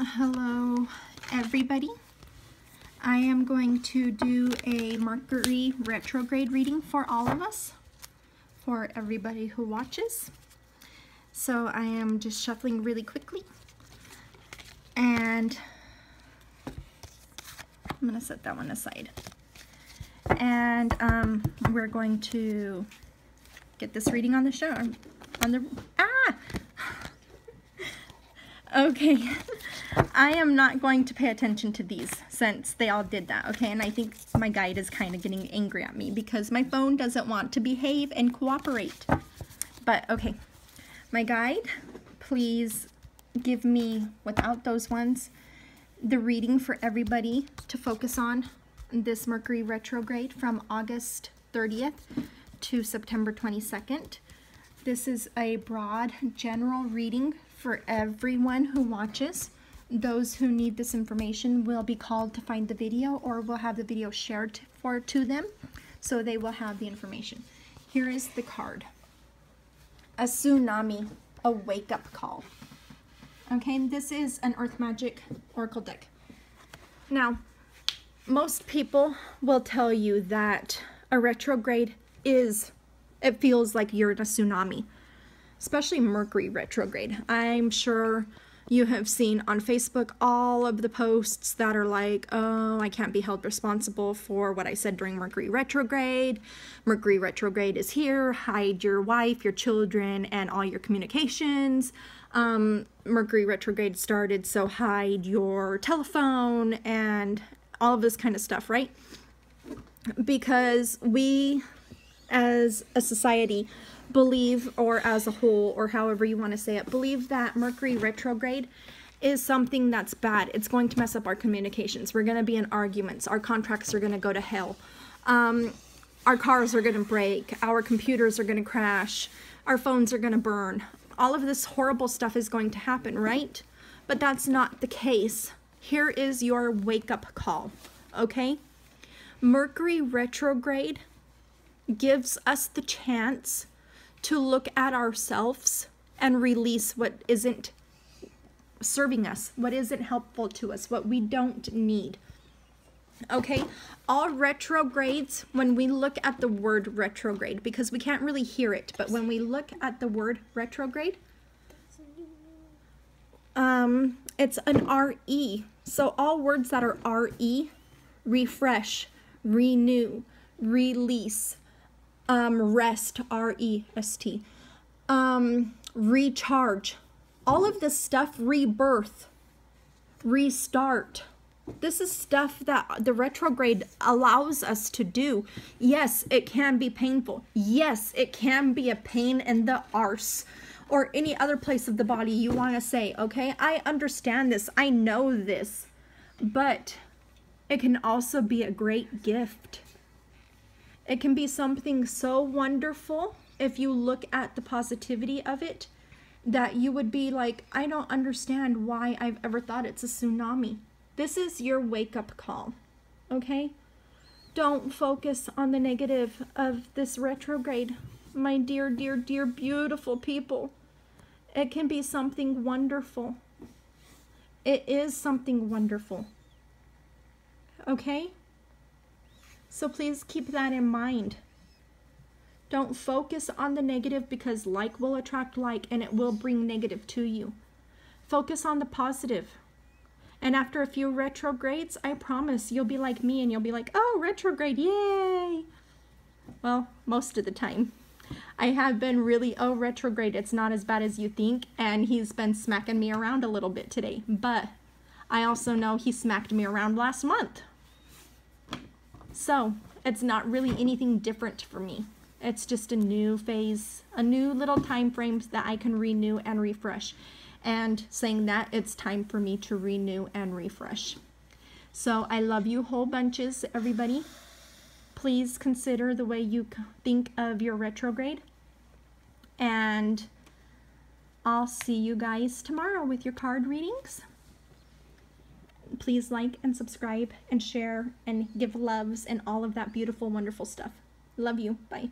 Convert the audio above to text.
Hello everybody. I am going to do a Mercury retrograde reading for all of us, for everybody who watches. So I am just shuffling really quickly, and I'm going to set that one aside. And we're going to get this reading on the show. Okay, I am not going to pay attention to these since they all did that, okay? And I think my guide is kind of getting angry at me because my phone doesn't want to behave and cooperate. But, okay, my guide, please give me, without those ones, the reading for everybody to focus on this Mercury retrograde from August 30th to September 22nd. This is a broad general reading for everyone who watches. Those who need this information will be called to find the video, or we'll have the video shared to them so they will have the information. Here is the card. A tsunami, a wake-up call. Okay, this is an Earth Magic Oracle deck. Now, most people will tell you that a retrograde it feels like you're in a tsunami, especially Mercury retrograde. I'm sure you have seen on Facebook all of the posts that are like, oh, I can't be held responsible for what I said during Mercury retrograde. Mercury retrograde is here. Hide your wife, your children, and all your communications. Mercury retrograde started, so hide your telephone and all of this kind of stuff, right? Because we, as a society, believe, or as a whole, or however you want to say it, believe that Mercury retrograde is something that's bad. It's going to mess up our communications. We're going to be in arguments. Our contracts are going to go to hell. Our cars are going to break. Our computers are going to crash. Our phones are going to burn. All of this horrible stuff is going to happen, right? But that's not the case. Here is your wake-up call, okay? Mercury retrograde gives us the chance to look at ourselves and release what isn't serving us, what isn't helpful to us, what we don't need. Okay, all retrogrades, when we look at the word retrograde, because we can't really hear it, but when we look at the word retrograde, it's an R-E. So all words that are R-E, refresh, renew, release, rest, R-E-S-T, recharge, all of this stuff, rebirth, restart. This is stuff that the retrograde allows us to do. Yes, it can be painful. Yes, it can be a pain in the arse, or any other place of the body you want to say, okay? I understand this. I know this. But it can also be a great gift. It can be something so wonderful if you look at the positivity of it, that you would be like, I don't understand why I've ever thought it's a tsunami. This is your wake-up call, okay? Don't focus on the negative of this retrograde, my dear, dear, dear, beautiful people. It can be something wonderful. It is something wonderful, okay? So please keep that in mind. Don't focus on the negative, because like will attract like, and it will bring negative to you. Focus on the positive. And after a few retrogrades, I promise you'll be like me and you'll be like, oh, retrograde, yay! Well, most of the time. I have been really, oh, retrograde, it's not as bad as you think, and he's been smacking me around a little bit today. But I also know he smacked me around last month. So it's not really anything different for me. It's just a new phase, a new little time frame that I can renew and refresh. And saying that, it's time for me to renew and refresh. So I love you whole bunches, everybody. Please consider the way you think of your retrograde. And I'll see you guys tomorrow with your card readings. Please like and subscribe and share and give loves and all of that beautiful, wonderful stuff. Love you. Bye.